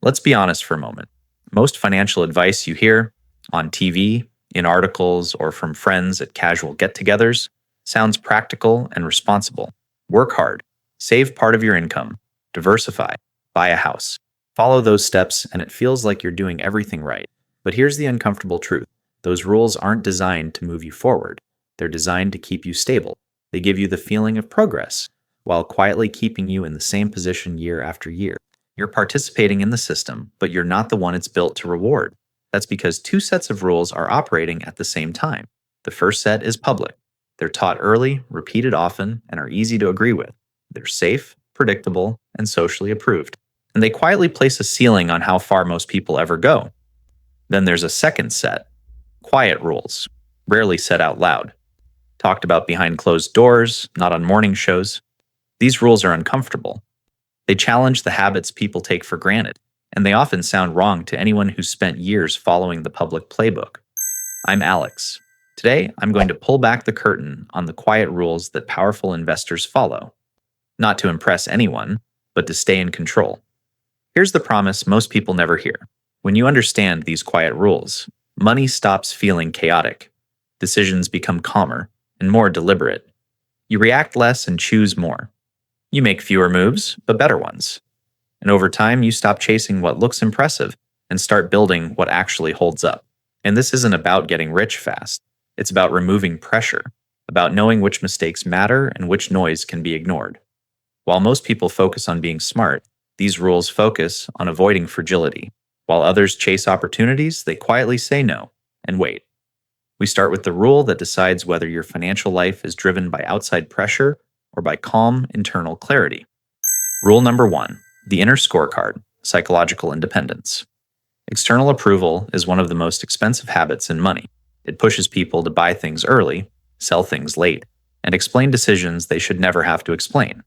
Let's be honest for a moment. Most financial advice you hear on TV, in articles, or from friends at casual get togethers sounds practical and responsible. Work hard, save part of your income, diversify, buy a house. Follow those steps, and it feels like you're doing everything right. But here's the uncomfortable truth: those rules aren't designed to move you forward, they're designed to keep you stable. They give you the feeling of progress while quietly keeping you in the same position year after year. You're participating in the system, but you're not the one it's built to reward. That's because two sets of rules are operating at the same time. The first set is public. They're taught early, repeated often, and are easy to agree with. They're safe, predictable, and socially approved. And they quietly place a ceiling on how far most people ever go. Then there's a second set, quiet rules, rarely said out loud. Talked about behind closed doors, not on morning shows. These rules are uncomfortable. They challenge the habits people take for granted, and they often sound wrong to anyone who's spent years following the public playbook. I'm Alex. Today, I'm going to pull back the curtain on the quiet rules that powerful investors follow. Not to impress anyone, but to stay in control. Here's the promise most people never hear. When you understand these quiet rules, money stops feeling chaotic. Decisions become calmer and more deliberate. You react less and choose more. You make fewer moves, but better ones. And over time, you stop chasing what looks impressive and start building what actually holds up. And this isn't about getting rich fast. It's about removing pressure, about knowing which mistakes matter and which noise can be ignored. While most people focus on being smart, these rules focus on avoiding fragility. While others chase opportunities, they quietly say no and wait. We start with the rule that decides whether your financial life is driven by outside pressure or by calm internal clarity. Rule number 1, the inner scorecard, psychological independence. External approval is one of the most expensive habits in money. It pushes people to buy things early, sell things late, and explain decisions they should never have to explain.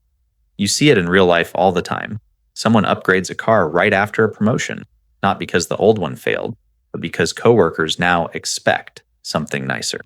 You see it in real life all the time. Someone upgrades a car right after a promotion, not because the old one failed, but because coworkers now expect something nicer.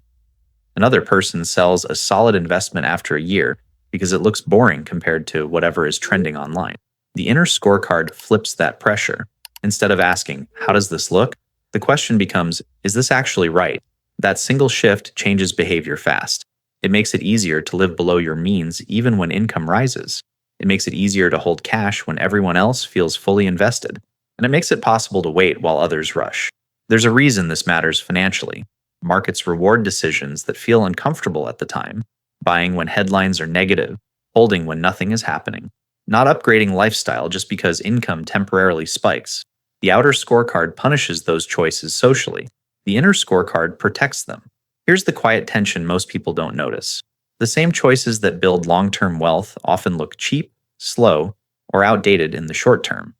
Another person sells a solid investment after a year because it looks boring compared to whatever is trending online. The inner scorecard flips that pressure. Instead of asking, "How does this look?" the question becomes, "Is this actually right?" That single shift changes behavior fast. It makes it easier to live below your means even when income rises. It makes it easier to hold cash when everyone else feels fully invested. And it makes it possible to wait while others rush. There's a reason this matters financially. Markets reward decisions that feel uncomfortable at the time, buying when headlines are negative, holding when nothing is happening, not upgrading lifestyle just because income temporarily spikes. The outer scorecard punishes those choices socially. The inner scorecard protects them. Here's the quiet tension most people don't notice. The same choices that build long-term wealth often look cheap, slow, or outdated in the short term.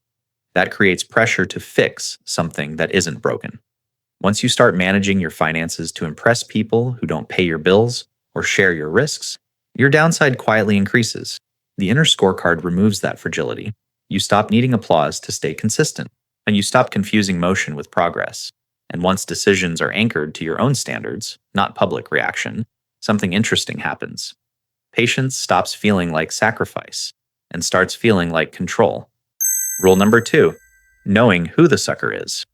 That creates pressure to fix something that isn't broken. Once you start managing your finances to impress people who don't pay your bills or share your risks, your downside quietly increases. The inner scorecard removes that fragility. You stop needing applause to stay consistent, and you stop confusing motion with progress. And once decisions are anchored to your own standards, not public reaction, something interesting happens. Patience stops feeling like sacrifice and starts feeling like control. Rule number 2, knowing who the sucker is.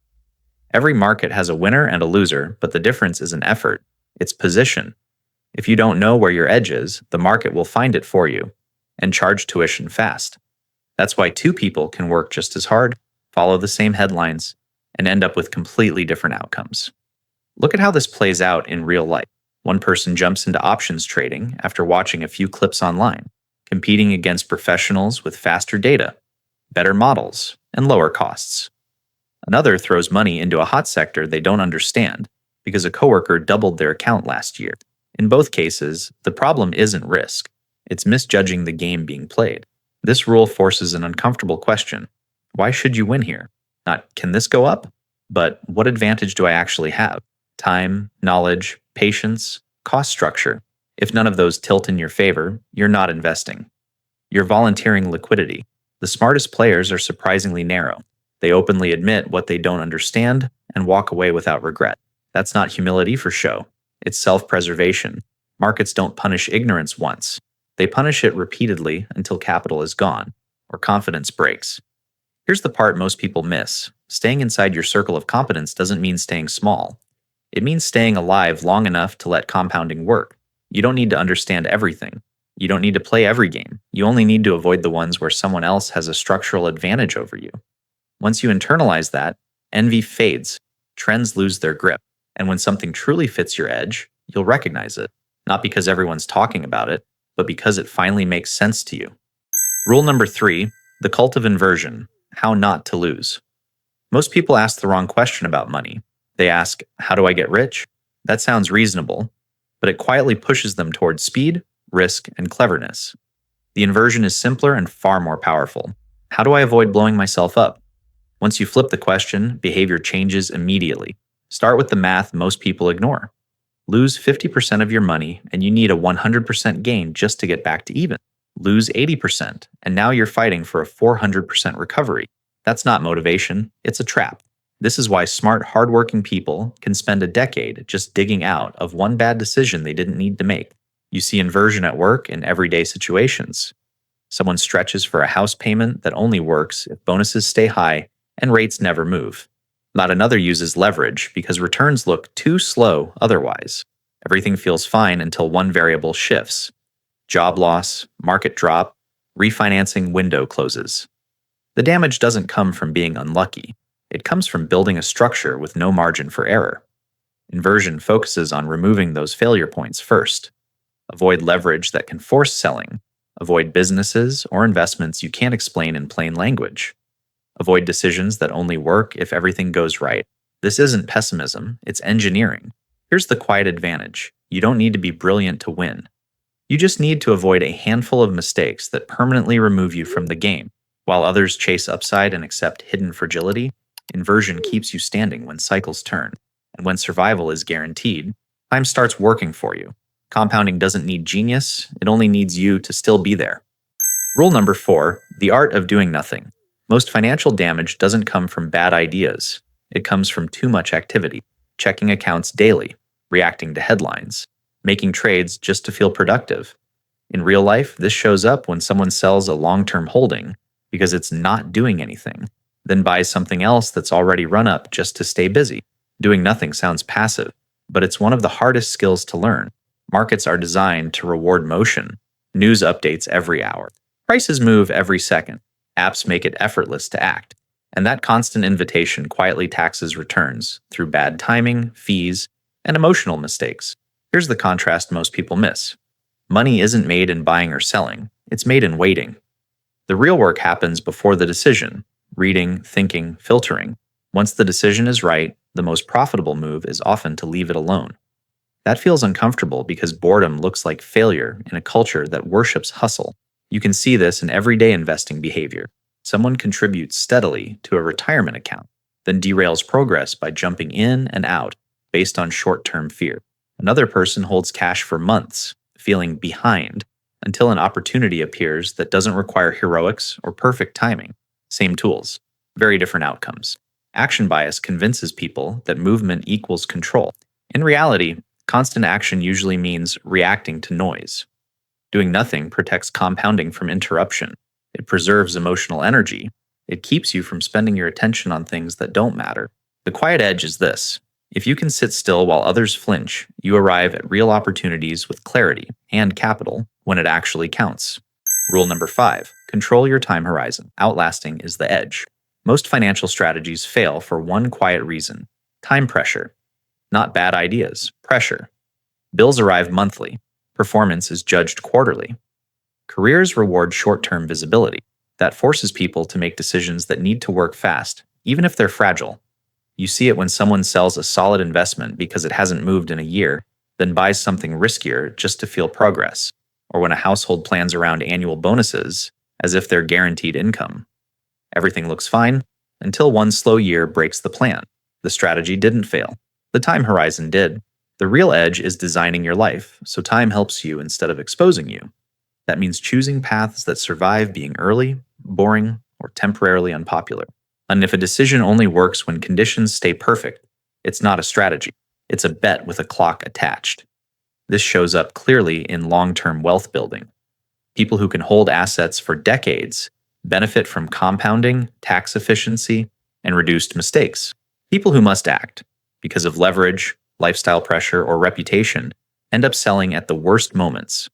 Every market has a winner and a loser, but the difference isn't effort, it's position. If you don't know where your edge is, the market will find it for you and charge tuition fast. That's why two people can work just as hard, follow the same headlines, and end up with completely different outcomes. Look at how this plays out in real life. One person jumps into options trading after watching a few clips online, competing against professionals with faster data, better models, and lower costs. Another throws money into a hot sector they don't understand because a coworker doubled their account last year. In both cases, the problem isn't risk. It's misjudging the game being played. This rule forces an uncomfortable question. Why should you win here? Not, can this go up? But what advantage do I actually have? Time, knowledge, patience, cost structure. If none of those tilt in your favor, you're not investing. You're volunteering liquidity. The smartest players are surprisingly narrow. They openly admit what they don't understand and walk away without regret. That's not humility for show. It's self-preservation. Markets don't punish ignorance once. They punish it repeatedly until capital is gone or confidence breaks. Here's the part most people miss. Staying inside your circle of competence doesn't mean staying small. It means staying alive long enough to let compounding work. You don't need to understand everything. You don't need to play every game. You only need to avoid the ones where someone else has a structural advantage over you. Once you internalize that, envy fades, trends lose their grip, and when something truly fits your edge, you'll recognize it, not because everyone's talking about it, but because it finally makes sense to you. Rule number 3, the cult of inversion, how not to lose. Most people ask the wrong question about money. They ask, how do I get rich? That sounds reasonable, but it quietly pushes them towards speed, risk, and cleverness. The inversion is simpler and far more powerful. How do I avoid blowing myself up? Once you flip the question, behavior changes immediately. Start with the math most people ignore. Lose 50% of your money, and you need a 100% gain just to get back to even. Lose 80%, and now you're fighting for a 400% recovery. That's not motivation, it's a trap. This is why smart, hardworking people can spend a decade just digging out of one bad decision they didn't need to make. You see inversion at work in everyday situations. Someone stretches for a house payment that only works if bonuses stay high and rates never move. Not another uses leverage because returns look too slow otherwise. Everything feels fine until one variable shifts. Job loss, market drop, refinancing window closes. The damage doesn't come from being unlucky. It comes from building a structure with no margin for error. Inversion focuses on removing those failure points first. Avoid leverage that can force selling. Avoid businesses or investments you can't explain in plain language. Avoid decisions that only work if everything goes right. This isn't pessimism, it's engineering. Here's the quiet advantage. You don't need to be brilliant to win. You just need to avoid a handful of mistakes that permanently remove you from the game. While others chase upside and accept hidden fragility, inversion keeps you standing when cycles turn. And when survival is guaranteed, time starts working for you. Compounding doesn't need genius, it only needs you to still be there. Rule number 4, the art of doing nothing. Most financial damage doesn't come from bad ideas. It comes from too much activity, checking accounts daily, reacting to headlines, making trades just to feel productive. In real life, this shows up when someone sells a long-term holding because it's not doing anything, then buys something else that's already run up just to stay busy. Doing nothing sounds passive, but it's one of the hardest skills to learn. Markets are designed to reward motion. News updates every hour. Prices move every second. Apps make it effortless to act. And that constant invitation quietly taxes returns through bad timing, fees, and emotional mistakes. Here's the contrast most people miss. Money isn't made in buying or selling. It's made in waiting. The real work happens before the decision. Reading, thinking, filtering. Once the decision is right, the most profitable move is often to leave it alone. That feels uncomfortable because boredom looks like failure in a culture that worships hustle. You can see this in everyday investing behavior. Someone contributes steadily to a retirement account, then derails progress by jumping in and out based on short-term fear. Another person holds cash for months, feeling behind, until an opportunity appears that doesn't require heroics or perfect timing. Same tools, very different outcomes. Action bias convinces people that movement equals control. In reality, constant action usually means reacting to noise. Doing nothing protects compounding from interruption. It preserves emotional energy. It keeps you from spending your attention on things that don't matter. The quiet edge is this. If you can sit still while others flinch, you arrive at real opportunities with clarity and capital when it actually counts. Rule number 5, control your time horizon. Outlasting is the edge. Most financial strategies fail for one quiet reason: time pressure. Not bad ideas, pressure. Bills arrive monthly. Performance is judged quarterly. Careers reward short-term visibility. That forces people to make decisions that need to work fast, even if they're fragile. You see it when someone sells a solid investment because it hasn't moved in a year, then buys something riskier just to feel progress, or when a household plans around annual bonuses as if they're guaranteed income. Everything looks fine until one slow year breaks the plan. The strategy didn't fail. The time horizon did. The real edge is designing your life, so time helps you instead of exposing you. That means choosing paths that survive being early, boring, or temporarily unpopular. And if a decision only works when conditions stay perfect, it's not a strategy. It's a bet with a clock attached. This shows up clearly in long-term wealth building. People who can hold assets for decades benefit from compounding, tax efficiency, and reduced mistakes. People who must act because of leverage, lifestyle pressure, or reputation end up selling at the worst moments,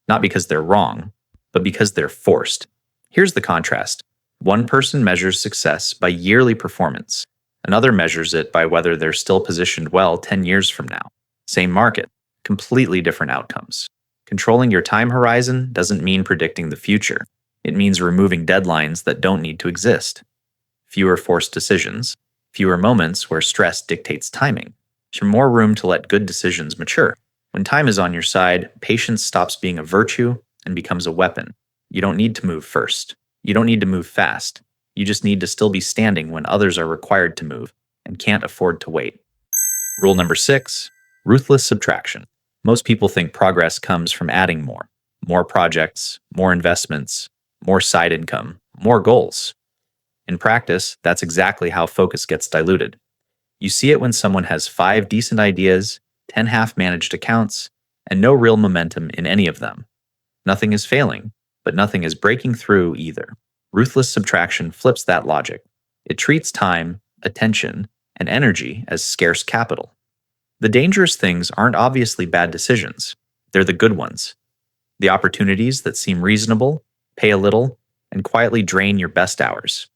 not because they're wrong, but because they're forced. Here's the contrast. One person measures success by yearly performance. Another measures it by whether they're still positioned well 10 years from now. Same market, completely different outcomes. Controlling your time horizon doesn't mean predicting the future. It means removing deadlines that don't need to exist. Fewer forced decisions, fewer moments where stress dictates timing, more room to let good decisions mature. When time is on your side, patience stops being a virtue and becomes a weapon. You don't need to move first. You don't need to move fast. You just need to still be standing when others are required to move and can't afford to wait. Rule number 6, ruthless subtraction. Most people think progress comes from adding more projects, more investments, more side income, more goals. In practice, that's exactly how focus gets diluted. You see it when someone has 5 decent ideas, 10 half-managed accounts, and no real momentum in any of them. Nothing is failing, but nothing is breaking through either. Ruthless subtraction flips that logic. It treats time, attention, and energy as scarce capital. The dangerous things aren't obviously bad decisions. They're the good ones. The opportunities that seem reasonable, pay a little, and quietly drain your best hours.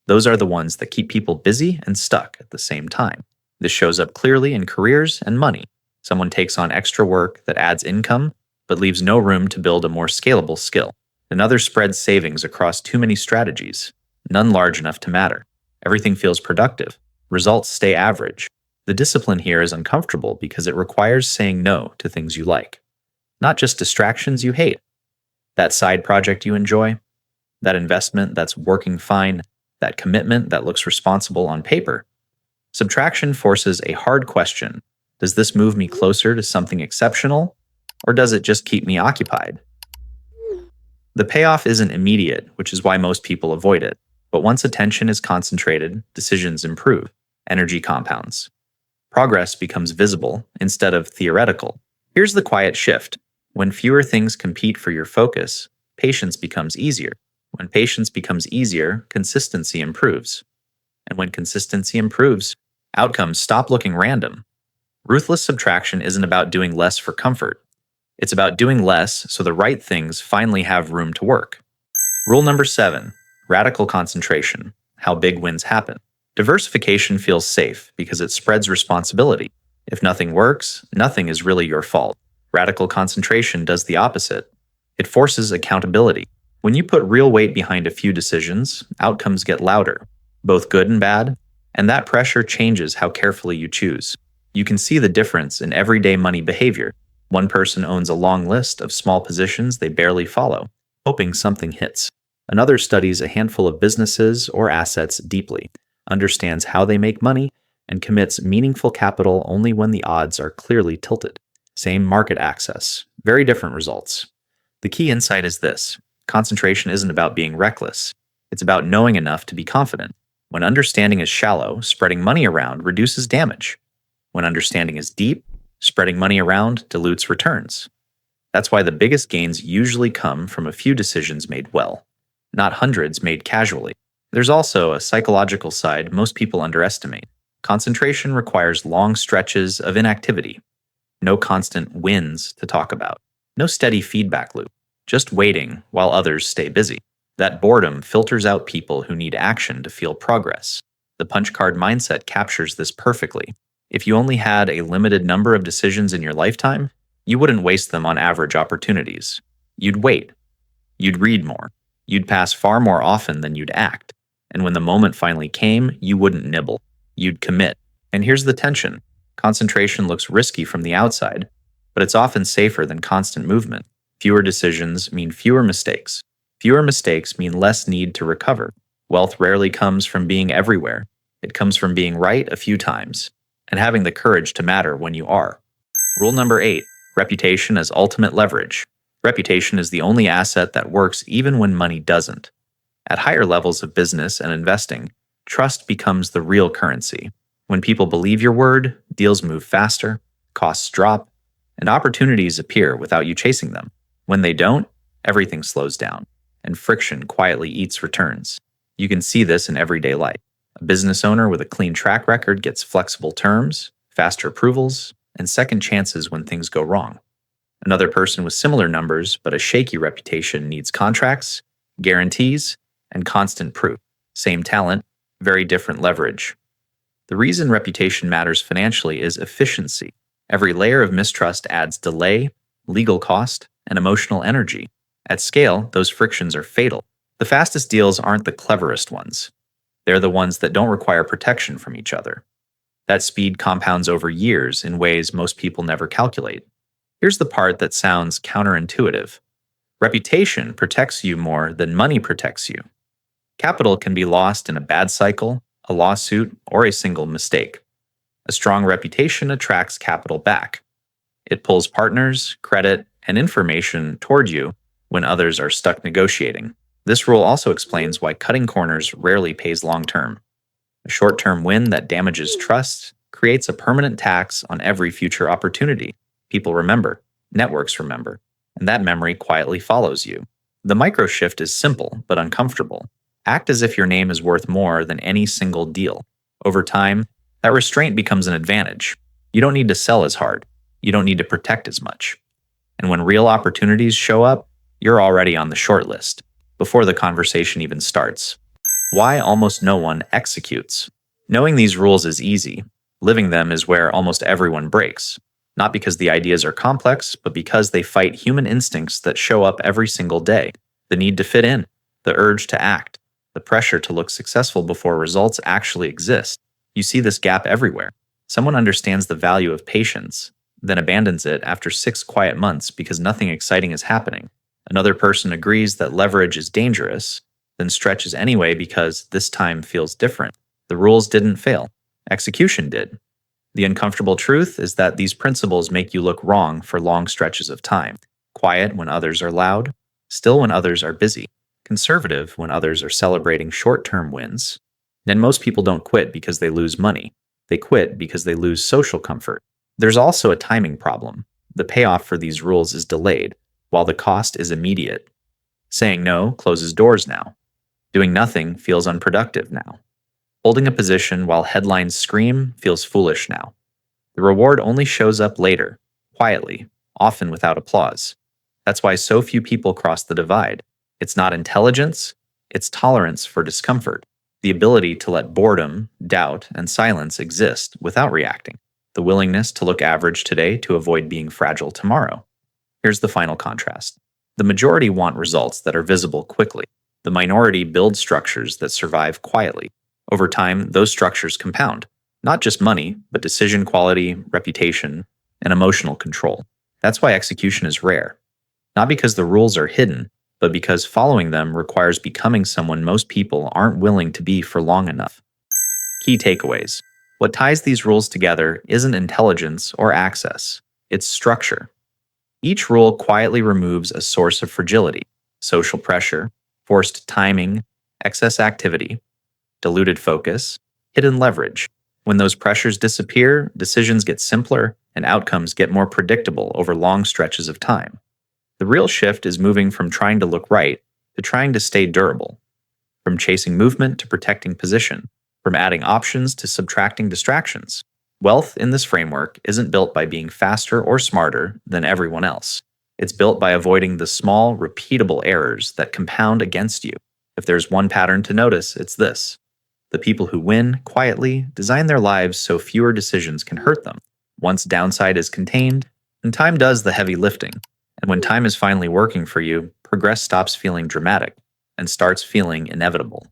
Those are the ones that keep people busy and stuck at the same time. This shows up clearly in careers and money. Someone takes on extra work that adds income, but leaves no room to build a more scalable skill. Another spreads savings across too many strategies, none large enough to matter. Everything feels productive. Results stay average. The discipline here is uncomfortable because it requires saying no to things you like. Not just distractions you hate. That side project you enjoy, that investment that's working fine, that commitment that looks responsible on paper. Subtraction forces a hard question. Does this move me closer to something exceptional, or does it just keep me occupied? The payoff isn't immediate, which is why most people avoid it. But once attention is concentrated, decisions improve, energy compounds. Progress becomes visible instead of theoretical. Here's the quiet shift. When fewer things compete for your focus, patience becomes easier. When patience becomes easier, consistency improves. And when consistency improves, outcomes stop looking random. Ruthless subtraction isn't about doing less for comfort. It's about doing less so the right things finally have room to work. Rule number 7, radical concentration, how big wins happen. Diversification feels safe because it spreads responsibility. If nothing works, nothing is really your fault. Radical concentration does the opposite. It forces accountability. When you put real weight behind a few decisions, outcomes get louder, both good and bad, and that pressure changes how carefully you choose. You can see the difference in everyday money behavior. One person owns a long list of small positions they barely follow, hoping something hits. Another studies a handful of businesses or assets deeply, understands how they make money, and commits meaningful capital only when the odds are clearly tilted. Same market access, very different results. The key insight is this: concentration isn't about being reckless. It's about knowing enough to be confident. When understanding is shallow, spreading money around reduces damage. When understanding is deep, spreading money around dilutes returns. That's why the biggest gains usually come from a few decisions made well, not hundreds made casually. There's also a psychological side most people underestimate. Concentration requires long stretches of inactivity. No constant wins to talk about. No steady feedback loop. Just waiting while others stay busy. That boredom filters out people who need action to feel progress. The punch card mindset captures this perfectly. If you only had a limited number of decisions in your lifetime, you wouldn't waste them on average opportunities. You'd wait. You'd read more. You'd pass far more often than you'd act. And when the moment finally came, you wouldn't nibble. You'd commit. And here's the tension. Concentration looks risky from the outside, but it's often safer than constant movement. Fewer decisions mean fewer mistakes. Fewer mistakes mean less need to recover. Wealth rarely comes from being everywhere. It comes from being right a few times and having the courage to matter when you are. Rule number 8, reputation as ultimate leverage. Reputation is the only asset that works even when money doesn't. At higher levels of business and investing, trust becomes the real currency. When people believe your word, deals move faster, costs drop, and opportunities appear without you chasing them. When they don't, everything slows down. and friction quietly eats returns. You can see this in everyday life. A business owner with a clean track record gets flexible terms, faster approvals, and second chances when things go wrong. Another person with similar numbers but a shaky reputation needs contracts, guarantees, and constant proof. Same talent, very different leverage. The reason reputation matters financially is efficiency. Every layer of mistrust adds delay, legal cost, and emotional energy. At scale, those frictions are fatal. The fastest deals aren't the cleverest ones. They're the ones that don't require protection from each other. That speed compounds over years in ways most people never calculate. Here's the part that sounds counterintuitive. Reputation protects you more than money protects you. Capital can be lost in a bad cycle, a lawsuit, or a single mistake. A strong reputation attracts capital back. It pulls partners, credit, and information toward you when others are stuck negotiating. This rule also explains why cutting corners rarely pays long-term. A short-term win that damages trust creates a permanent tax on every future opportunity. People remember, networks remember, and that memory quietly follows you. The micro shift is simple but uncomfortable. Act as if your name is worth more than any single deal. Over time, that restraint becomes an advantage. You don't need to sell as hard. You don't need to protect as much. And when real opportunities show up, you're already on the short list, before the conversation even starts. Why almost no one executes? Knowing these rules is easy. Living them is where almost everyone breaks. Not because the ideas are complex, but because they fight human instincts that show up every single day. The need to fit in, the urge to act, the pressure to look successful before results actually exist. You see this gap everywhere. Someone understands the value of patience, then abandons it after 6 quiet months because nothing exciting is happening. Another person agrees that leverage is dangerous, then stretches anyway because this time feels different. The rules didn't fail. Execution did. The uncomfortable truth is that these principles make you look wrong for long stretches of time. Quiet when others are loud, still when others are busy, conservative when others are celebrating short-term wins. Then most people don't quit because they lose money. They quit because they lose social comfort. There's also a timing problem. The payoff for these rules is delayed, while the cost is immediate. Saying no closes doors now. Doing nothing feels unproductive now. Holding a position while headlines scream feels foolish now. The reward only shows up later, quietly, often without applause. That's why so few people cross the divide. It's not intelligence, it's tolerance for discomfort. The ability to let boredom, doubt, and silence exist without reacting. The willingness to look average today to avoid being fragile tomorrow. Here's the final contrast. The majority want results that are visible quickly. The minority build structures that survive quietly. Over time, those structures compound. Not just money, but decision quality, reputation, and emotional control. That's why execution is rare. Not because the rules are hidden, but because following them requires becoming someone most people aren't willing to be for long enough. Key takeaways. What ties these rules together isn't intelligence or access, it's structure. Each rule quietly removes a source of fragility: social pressure, forced timing, excess activity, diluted focus, hidden leverage. When those pressures disappear, decisions get simpler and outcomes get more predictable over long stretches of time. The real shift is moving from trying to look right to trying to stay durable, from chasing movement to protecting position, from adding options to subtracting distractions. Wealth in this framework isn't built by being faster or smarter than everyone else. It's built by avoiding the small, repeatable errors that compound against you. If there's one pattern to notice, it's this. The people who win quietly design their lives so fewer decisions can hurt them. Once downside is contained, and time does the heavy lifting. And when time is finally working for you, progress stops feeling dramatic and starts feeling inevitable.